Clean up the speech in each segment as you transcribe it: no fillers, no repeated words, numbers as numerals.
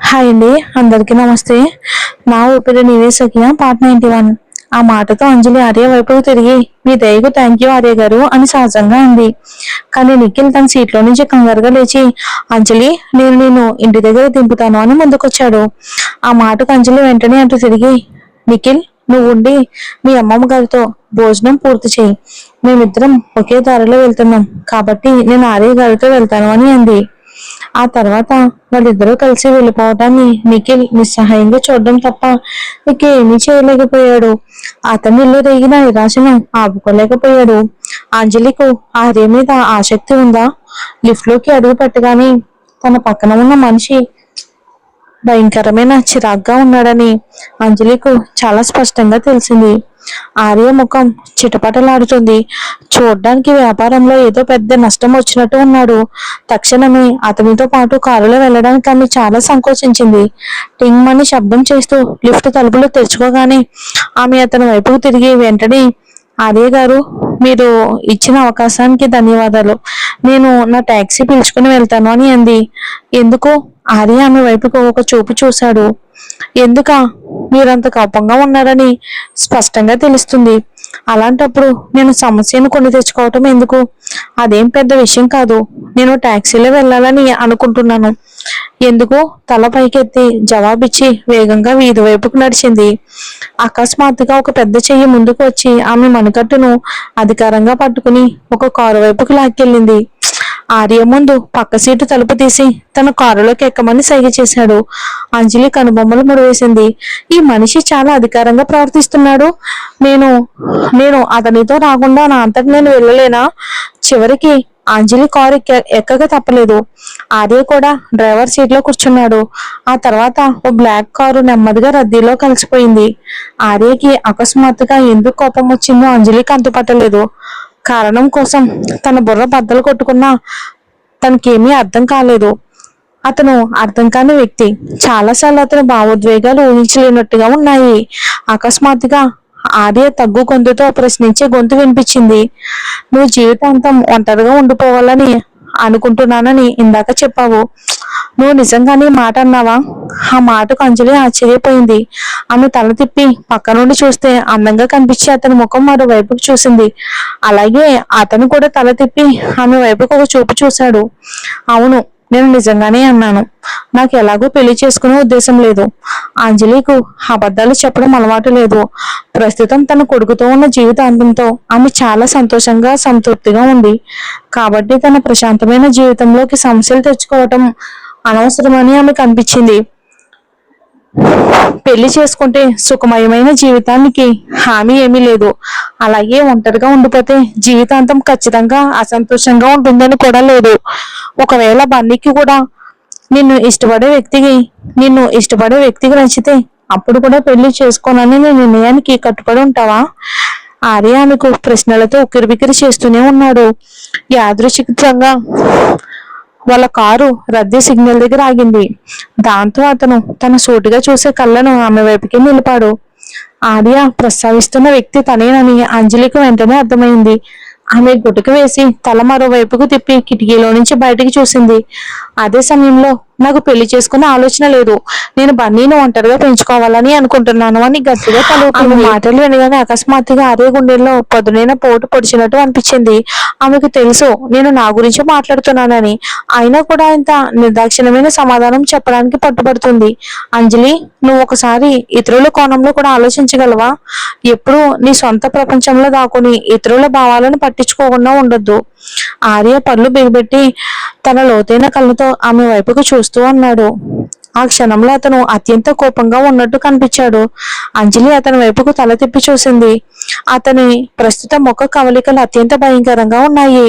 Hi అండి, అందరికీ నమస్తే. నా ఊపిరి నీవే సఖియా పార్ట్ 91. ఆ మాటతో అంజలి ఆర్య వైపుకు తిరిగి, మీ దయకు థ్యాంక్ యూ ఆర్య గారు అని సహజంగా అంది. కానీ నిఖిల్ తన సీట్లో నుంచి కంగారుగా లేచి, అంజలి, నేను నిన్ను ఇంటి దగ్గర దింపుతాను అని ముందుకొచ్చాడు. ఆ మాటకు అంజలి వెంటనే అటు తిరిగి, నిఖిల్, నువ్వు ఉండి మీ అమ్మమ్మ గారితో భోజనం పూర్తి చేయి. మేమిద్దరం ఒకే దారిలో వెళ్తున్నాం కాబట్టి నేను ఆర్య గారితో వెళ్తాను అని అంది. ఆ తర్వాత వాళ్ళిద్దరూ కలిసి వెళ్ళిపోవటాన్ని నిఖిల్ నిస్సహాయంగా చూడడం తప్ప ఇంకేమీ చేయలేకపోయాడు. అతనిలో రేగిన నిరాశను ఆపుకోలేకపోయాడు. అంజలికు ఆర్య మీద ఆసక్తి ఉందా? లిఫ్ట్ లోకి అడుగు పెట్టగానే తన పక్కన ఉన్న మనిషి భయంకరమైన చిరాగ్గా ఉన్నాడని అంజలికు చాలా స్పష్టంగా తెలిసింది. ఆర్య ముఖం చిటపటలాడుతుంది. చూడ్డానికి వ్యాపారంలో ఏదో పెద్ద నష్టం వచ్చినట్టు ఉన్నాడు. తక్షణమే అతనితో పాటు కారులో వెళ్ళడానికి ఆమె చాలా సంకోచించింది. టింగ్ అని శబ్దం చేస్తూ లిఫ్ట్ తలుపులు తెరుచుకోగానే ఆమె అతని వైపుకు తిరిగి వెంటనే, ఆర్య గారు, మీరు ఇచ్చిన అవకాశానికి ధన్యవాదాలు. నేను నా టాక్సీ పిలుచుకుని వెళ్తాను అని అంది. ఎందుకు? ఆర్య ఆమె వైపుకు ఒక చూపు చూశాడు. ఎందుక? మీరంత కోపంగా ఉన్నారని స్పష్టంగా తెలుస్తుంది. అలాంటప్పుడు నేను సమస్యను కొని తెచ్చుకోవటం ఎందుకు? అదేం పెద్ద విషయం కాదు. నేను టాక్సీలో వెళ్ళాలని అనుకుంటున్నాను. ఎందుకు? తల పైకెత్తి జవాబిచ్చి వేగంగా వీధి వైపుకు నడిచింది. అకస్మాత్తుగా ఒక పెద్ద చెయ్యి ముందుకు వచ్చి ఆమె మణికట్టును అధికారంగా పట్టుకుని ఒక కారు వైపుకు లాక్కెళ్ళింది. ఆర్య ముందు పక్క సీటు తలుపు తీసి తన కారులోకి ఎక్కమని సైగ చేశాడు. అంజలి కనుబొమ్మలు ముడివేసింది. ఈ మనిషి చాలా అధికారంగా ప్రవర్తిస్తున్నాడు. నేను నేను అతనితో రాకుండా నా అంతటి నేను వెళ్ళలేనా? చివరికి అంజలి కారు ఎక్కక తప్పలేదు. ఆర్య కూడా డ్రైవర్ సీట్ లో కూర్చున్నాడు. ఆ తర్వాత ఓ బ్లాక్ కారు నెమ్మదిగా రద్దీలో కలిసిపోయింది. ఆర్యకి అకస్మాత్తుగా ఎందుకు కోపం వచ్చిందో అంజలికి అంతుపట్టలేదు. కారణం కోసం తన బుర్ర బద్దలు కొట్టుకున్నా తనకేమీ అర్థం కాలేదు. అతను అర్థం కాని వ్యక్తి. చాలాసార్లు అతని భావోద్వేగాలు ఊహించలేనట్టుగా ఉన్నాయి. అకస్మాత్తుగా ఆర్య తగ్గు గొంతుతో ప్రశ్నించే గొంతు వినిపించింది. నువ్వు జీవితాంతం ఒంటరిగా ఉండిపోవాలని అనుకుంటున్నానని ఇందాక చెప్పావు. నువ్వు నిజంగానే మాట అన్నావా? ఆ మాటకు అంజలి ఆశ్చర్యపోయింది. ఆమె తల తిప్పి పక్క నుండి చూస్తే అందంగా కనిపించి అతని ముఖం మరో వైపుకు చూసింది. అలాగే అతను కూడా తల తిప్పి ఆమె వైపుకు ఒక చూపు చూశాడు. అవును, నేను నిజంగానే అన్నాను. నాకు ఎలాగో పెళ్లి చేసుకునే ఉద్దేశం లేదు. అంజలికు అబద్ధాలు చెప్పడం అలవాటు లేదు. ప్రస్తుతం తన కొడుకుతో ఉన్న జీవితాంతంతో ఆమె చాలా సంతోషంగా సంతృప్తిగా ఉంది. కాబట్టి తన ప్రశాంతమైన జీవితంలోకి సమస్యలు తెచ్చుకోవటం అనవసరమని ఆమెకు అనిపించింది. పెళ్లి చేసుకుంటే సుఖమయమైన జీవితానికి హామీ ఏమీ లేదు. అలాగే ఒంటరిగా ఉండిపోతే జీవితాంతం ఖచ్చితంగా అసంతోషంగా ఉంటుందని కూడా లేదు. ఒకవేళ బన్నీకి కూడా నిన్ను ఇష్టపడే వ్యక్తికి నచ్చితే అప్పుడు కూడా పెళ్లి చేసుకోనని నీ నిర్ణయానికి కట్టుబడి ఉంటావా? ఆర్య ఆమెకు ప్రశ్నలతో ఉక్కిరిబిక్కిరి చేస్తూనే ఉన్నాడు. యాదృచ్ఛికంగా వాళ్ళ కారు రద్దీ సిగ్నల్ దగ్గర ఆగింది. దాంతో అతను తన సూటిగా చూసే కళ్ళను ఆమె వైపుకి నిలిపాడు. ఆర్య ప్రస్తావిస్తున్న వ్యక్తి తనేనని అంజలికి వెంటనే అర్థమైంది. ఆమె గుటకు వేసి తల మరోవైపుకు తిప్పి కిటికీలో నుంచి బయటికి చూసింది. అదే సమయంలో, నాకు పెళ్లి చేసుకునే ఆలోచన లేదు. నేను బన్నీని ఒంటరిగా పెంచుకోవాలని అనుకుంటున్నాను అని గట్టిగా ఆమె మాటలు వినగానే అకస్మాత్తుగా ఆర్య గుండెల్లో పదునైన పోటు పొడిచినట్టు అనిపించింది. ఆమెకు తెలుసు నేను నా గురించి మాట్లాడుతున్నానని. అయినా కూడా ఇంత నిర్దాక్షిణ్యమైన సమాధానం చెప్పడానికి పట్టుబడుతుంది. అంజలి, నువ్వు ఒకసారి ఇతరుల కోణంలో కూడా ఆలోచించగలవా? ఎప్పుడూ నీ సొంత ప్రపంచంలో దాక్కుని ఇతరుల భావాలను పట్టించుకోకుండా ఉండొద్దు. ఆర్య పళ్ళు బిగబెట్టి తన లోతైన కళ్ళతో ఆమె వైపుకు చూస్తూ అన్నాడు. ఆ క్షణంలో అతను అత్యంత కోపంగా ఉన్నట్టు కనిపించాడు. అంజలి అతని వైపుకు తల తిప్పి చూసింది. అతని ప్రస్తుత ముఖ కవలికలు అత్యంత భయంకరంగా ఉన్నాయి.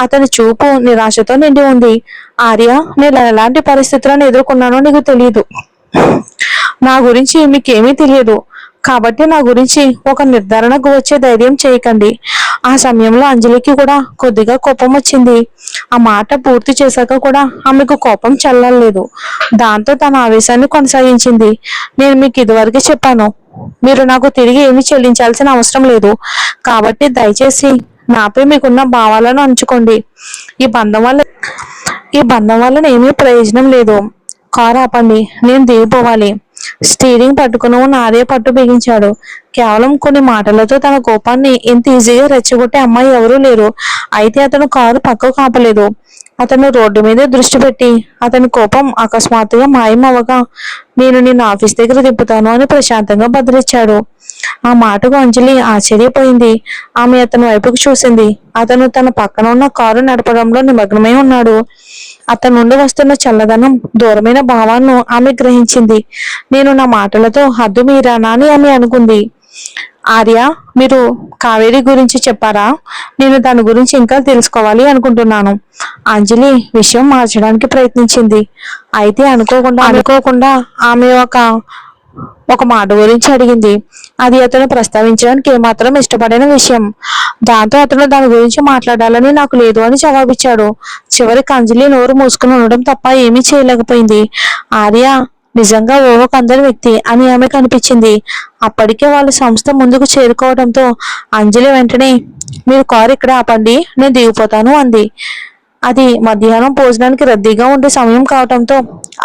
అతని చూపు నిరాశతో నిండి ఉంది. ఆర్య, నేను ఎలాంటి పరిస్థితులను ఎదుర్కొన్నానో నీకు తెలియదు. నా గురించి మీకేమీ తెలియదు. కాబట్టి నా గురించి ఒక నిర్ధారణకు వచ్చే ధైర్యం చేయకండి. ఆ సమయంలో అంజలికి కూడా కొద్దిగా కోపం వచ్చింది. ఆ మాట పూర్తి చేశాక కూడా ఆమెకు కోపం చల్లలేదు. దాంతో తన ఆవేశాన్ని కొనసాగించింది. నేను మీకు ఇదివరకే చెప్పాను, మీరు నాకు తిరిగి ఏమీ చెల్లించాల్సిన అవసరం లేదు. కాబట్టి దయచేసి నాపై మీకున్న భావాలను ఉంచుకోండి. ఈ బంధం వల్ల ఏమీ ప్రయోజనం లేదు. కారు ఆపండి, నేను దిగిపోవాలి. స్టీరింగ్ పట్టుకుని ఉన్న ఆర్య పట్టు బిగించాడు. కేవలం కొన్ని మాటలతో తన కోపాన్ని ఇంత ఈజీగా రెచ్చగొట్టే అమ్మాయి ఎవరూ లేరు. అయితే అతను కారు పక్కకు ఆపలేదు. అతను రోడ్డు మీదే దృష్టి పెట్టి అతని కోపం అకస్మాత్తుగా మాయమవగా, నేను నిన్ను ఆఫీస్ దగ్గర తిప్పుతాను అని ప్రశాంతంగా బదిలిచ్చాడు. ఆ మాటకు అంజలి ఆశ్చర్యపోయింది. ఆమె అతని వైపుకు చూసింది. అతను తన పక్కన ఉన్న కారు నడపడంలో నిమగ్నమై ఉన్నాడు. అతని నుండి వస్తున్న చల్లదనం, దూరమైన భావాన్ని ఆమె గ్రహించింది. నేను నా మాటలతో హద్దు మీరానా అని ఆమె అనుకుంది. ఆర్య, మీరు కావేరి గురించి చెప్పారా? నేను దాని గురించి ఇంకా తెలుసుకోవాలి అనుకుంటున్నాను. అంజలి విషయం మార్చడానికి ప్రయత్నించింది. అయితే అనుకోకుండా ఆమె ఒక మాట గురించి అడిగింది. అది అతను ప్రస్తావించడానికి ఏమాత్రం ఇష్టపడిన విషయం. దాంతో అతను దాని గురించి మాట్లాడాలని నాకు లేదు అని జవాబిచ్చాడు. చివరికి అంజలి నోరు మూసుకుని ఉండడం తప్ప ఏమీ చేయలేకపోయింది. ఆర్య నిజంగా ఓహో కందని వ్యక్తి అని ఆమెకు అనిపించింది. అప్పటికే వాళ్ళ సంస్థ ముందుకు చేరుకోవడంతో అంజలి వెంటనే, మీరు కారు ఇక్కడ ఆపండి, నేను దిగిపోతాను అంది. అది మధ్యాహ్నం భోజనానికి రద్దీగా ఉండే సమయం కావటంతో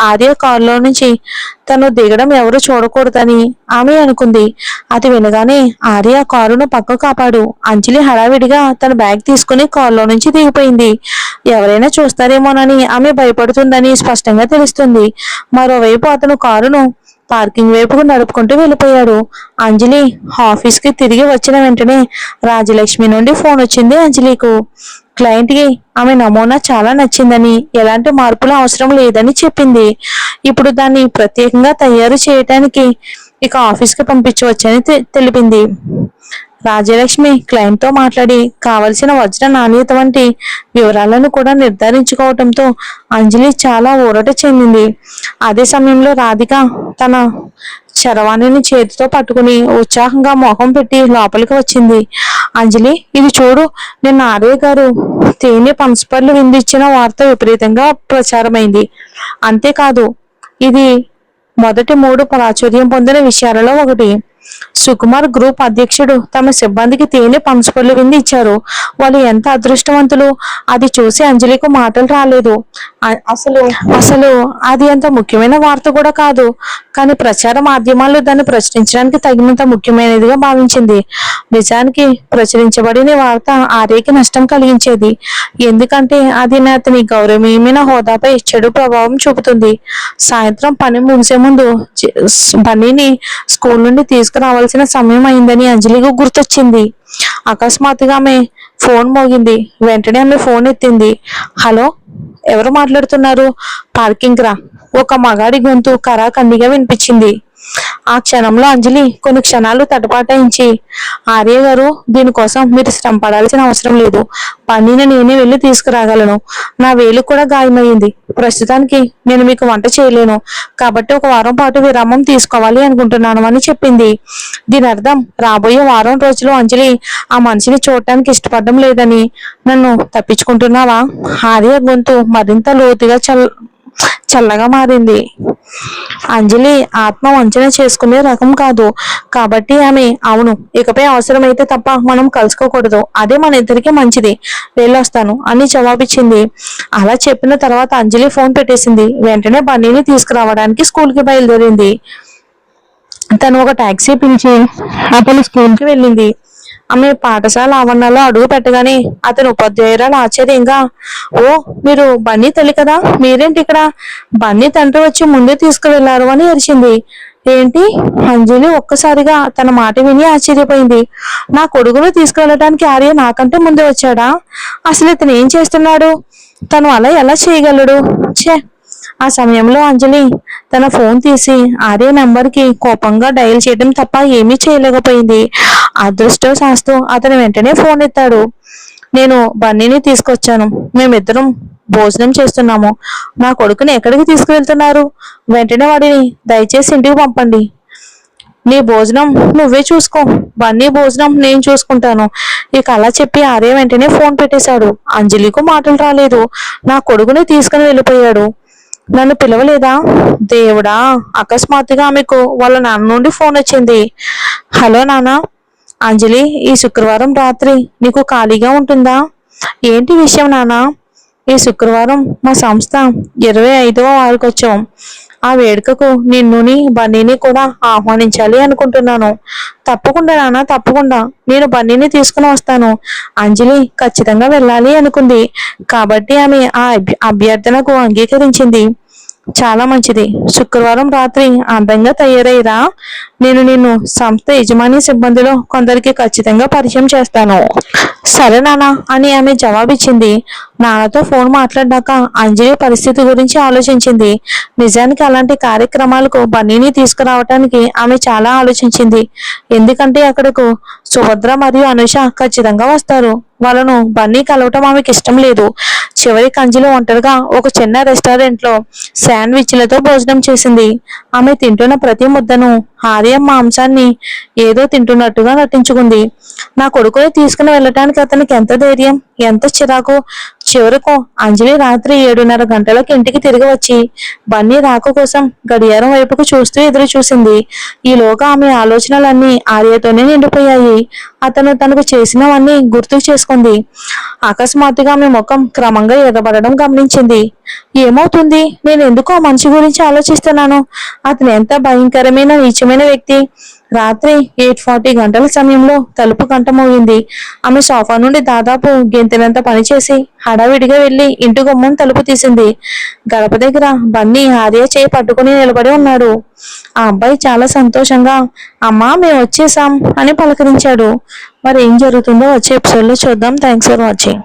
ఆర్య కారులో నుంచి తను దిగడం ఎవరు చూడకూడదని ఆమె అనుకుంది. అది వినగానే ఆర్య కారును పక్కకు కాపాడు. అంజలి హడావిడిగా తన బ్యాగ్ తీసుకుని కారులో నుంచి దిగిపోయింది. ఎవరైనా చూస్తారేమోనని ఆమె భయపడుతుందని స్పష్టంగా తెలుస్తుంది. మరోవైపు అతను కారును పార్కింగ్ వైపుకు నడుపుకుంటూ వెళ్ళిపోయాడు. అంజలి ఆఫీస్కి తిరిగి వచ్చిన వెంటనే రాజలక్ష్మి నుండి ఫోన్ వచ్చింది అంజలికు. క్లయింట్కి ఆమె నమూనా చాలా నచ్చిందని, ఎలాంటి మార్పులు అవసరం లేదని చెప్పింది. ఇప్పుడు దాన్ని ప్రత్యేకంగా తయారు చేయటానికి ఇక ఆఫీస్కి పంపించవచ్చని తెలిపింది. రాజలక్ష్మి క్లయింట్తో మాట్లాడి కావలసిన వజ్ర నాణ్యత వంటి వివరాలను కూడా నిర్ధారించుకోవటంతో అంజలి చాలా ఊరట చెందింది. అదే సమయంలో రాధిక తన చరవాణిని చేతితో పట్టుకుని ఉత్సాహంగా మొహం పెట్టి లోపలికి వచ్చింది. అంజలి, ఇది చూడు, నిన్న ఆర్య గారు తేనె పనసపళ్ళు విందిచ్చిన వార్త విపరీతంగా ప్రచారమైంది. అంతేకాదు, ఇది మొదటి 3 ప్రాచుర్యం పొందిన విషయాలలో ఒకటి. సుకుమార్ గ్రూప్ అధ్యక్షుడు తమ సిబ్బందికి తేనె పనసపళ్ళు విందు ఇచ్చారు. వాళ్ళు ఎంత అదృష్టవంతులు! అది చూసి అంజలికి మాటలు రాలేదు. అసలు అసలు అది అంత ముఖ్యమైన వార్త కూడా కాదు, కానీ ప్రచార మాధ్యమాలు దాన్ని ప్రచురించడానికి తగినంత ముఖ్యమైనదిగా భావించింది. నిజానికి ప్రచురించబడిన వార్త ఆర్యకి నష్టం కలిగించేది. ఎందుకంటే అది అతని గౌరవనీయమైన హోదాపై చెడు ప్రభావం చూపుతుంది. సాయంత్రం పని ముగిసే ముందు బన్నీని స్కూల్ నుండి తీసుకురావాల్సిన సమయం అయిందని అంజలికి గుర్తొచ్చింది. అకస్మాత్తుగా ఆమె ఫోన్ మోగింది. వెంటనే ఆమె ఫోన్ ఎత్తింది. హలో, ఎవరు మాట్లాడుతున్నారు? పార్కింగ్ రా, ఒక మగాడి గొంతు కరాఖండిగా వినిపించింది. ఆ క్షణంలో అంజలి కొన్ని క్షణాలు తటపాటాయించి, ఆర్య గారు, దీనికోసం మీరు శ్రమ పడాల్సిన అవసరం లేదు. పన్నీని నేనే వెళ్ళి తీసుకురాగలను. నా వేలు కూడా గాయమైంది. ప్రస్తుతానికి నేను మీకు వంట చేయలేను కాబట్టి 1 వారం పాటు విరామం తీసుకోవాలి అనుకుంటున్నాను అని చెప్పింది. దీని అర్థం రాబోయే వారం రోజులు అంజలి ఆ మనిషిని చూడటానికి ఇష్టపడడం లేదని. నన్ను తప్పించుకుంటున్నావా? ఆర్య గొంతు మరింత లోతుగా చల్లగా మారింది. అంజలి ఆత్మ వంచన చేసుకునే రకం కాదు కాబట్టి ఆమె, అవును, ఇకపై అవసరమైతే తప్ప మనం కలుసుకోకూడదు. అదే మన ఇద్దరికి మంచిది. వెళ్ళొస్తాను అని జవాబిచ్చింది. అలా చెప్పిన తర్వాత అంజలి ఫోన్ పెట్టేసింది. వెంటనే బన్నీని తీసుకురావడానికి స్కూల్కి బయలుదేరింది. తను ఒక టాక్సీ పిలిచి అతను స్కూల్కి వెళ్ళింది. ఆమె పాఠశాల ఆవరణలో అడుగు పెట్టగానే అతని ఉపాధ్యాయురాలు ఆశ్చర్యంగా, ఓ, మీరు బన్నీ తల్లి కదా, మీరేంటి ఇక్కడ? బన్నీ తండ్రి వచ్చి ముందే తీసుకువెళ్లారు అని అరిచింది. ఏంటి? అంజలి ఒక్కసారిగా తన మాట విని ఆశ్చర్యపోయింది. నా కొడుకును తీసుకువెళ్ళడానికి ఆర్య నాకంటే ముందే వచ్చాడా? అసలు ఇతను ఏం చేస్తున్నాడు? తను అలా ఎలా చేయగలడు? ఛే! ఆ సమయంలో అంజలి తన ఫోన్ తీసి ఆర్య నంబర్కి కోపంగా డయల్ చేయడం తప్ప ఏమీ చేయలేకపోయింది. అదృష్టవశాత్తు అతను వెంటనే ఫోన్ ఎత్తాడు. నేను బన్నీని తీసుకొచ్చాను. మేమిద్దరం భోజనం చేస్తున్నాము. నా కొడుకుని ఎక్కడికి తీసుకువెళ్తున్నారు? వెంటనే వాడిని దయచేసి ఇంటికి పంపండి. నీ భోజనం నువ్వే చూసుకో, బన్నీ భోజనం నేను చూసుకుంటాను. ఇక అలా చెప్పి ఆర్య వెంటనే ఫోన్ పెట్టేశాడు. అంజలికు మాటలు రాలేదు. నా కొడుకుని తీసుకుని వెళ్ళిపోయాడు. నన్ను పిలవలేదా? దేవుడా! అకస్మాత్తుగా ఆమెకు వాళ్ళ నాన్న నుండి ఫోన్ వచ్చింది. హలో నాన్న. అంజలి, ఈ శుక్రవారం రాత్రి నీకు ఖాళీగా ఉంటుందా? ఏంటి విషయం నాన్న? ఈ శుక్రవారం మా సంస్థ 25వ వార్షికోత్సవం. ఆ వేడుకకు నిన్నుని బన్నీని కూడా ఆహ్వానించాలి అనుకుంటున్నాను. తప్పకుండా నాన్న, తప్పకుండా. నేను బన్నీని తీసుకుని వస్తాను. అంజలి ఖచ్చితంగా వెళ్ళాలి అనుకుంది. కాబట్టి ఆమె ఆ అభ్యర్థనకు అంగీకరించింది. చాలా మంచిది. శుక్రవారం రాత్రి అందంగా తయారైరా. నేను నిన్ను సంస్థ యజమాని సిబ్బందిలో కొందరికి ఖచ్చితంగా పరిచయం చేస్తాను. సరే నాన్న అని ఆమె జవాబిచ్చింది. నాన్నతో ఫోన్ మాట్లాడ్డాక అంజలి పరిస్థితి గురించి ఆలోచించింది. నిజానికి అలాంటి కార్యక్రమాలకు బన్నీని తీసుకురావటానికి ఆమె చాలా ఆలోచించింది. ఎందుకంటే అక్కడకు సుభద్ర మరియు అనుష ఖచ్చితంగా వస్తారు. వాళ్ళను బన్నీ కలవటం ఆమెకి ఇష్టం లేదు. చివరికి అంజలి ఒంటరిగా ఒక చిన్న రెస్టారెంట్లో శాండ్విచ్లతో భోజనం చేసింది. ఆమె తింటున్న ప్రతి ముద్దను ఆర్య మాంసాన్ని ఏదో తింటున్నట్టుగా నటించుకుంది. నా కొడుకుని తీసుకుని వెళ్ళటానికి అతనికి ఎంత ధైర్యం, ఎంత చిరాకు. చివరకు అంజలి రాత్రి 7:30 గంటలకు ఇంటికి తిరిగి వచ్చి బన్నీ రాక కోసం గడియారం వైపుకు చూస్తూ ఎదురు చూసింది. ఈలోగా ఆమె ఆలోచనలన్నీ ఆర్యతోనే నిండిపోయాయి. అతను తనకు చేసినవన్నీ గుర్తుకు చేసుకుంది. అకస్మాత్తుగా ఆమె ముఖం క్రమంగా ఎర్రబడడం గమనించింది. ఏమవుతుంది? నేను ఎందుకు ఆ మనిషి గురించి ఆలోచిస్తున్నాను? అతను ఎంత భయంకరమైన నీచమైన వ్యక్తి. రాత్రి 8:40 గంటల సమయంలో తలుపు గంట మోగింది. ఆమె సోఫా నుండి దాదాపు గెంతినంత పనిచేసి హడావిడిగా వెళ్లి ఇంటి గుమ్మం తలుపు తీసింది. గడప దగ్గర బన్నీ ఆర్య చేయి పట్టుకుని నిలబడి ఉన్నాడు. ఆ అబ్బాయి చాలా సంతోషంగా అమ్మా మేము వచ్చేసాం అని పలకరించాడు. మరి ఏం జరుగుతుందో వచ్చే ఎపిసోడ్లో చూద్దాం. Thanks for watching.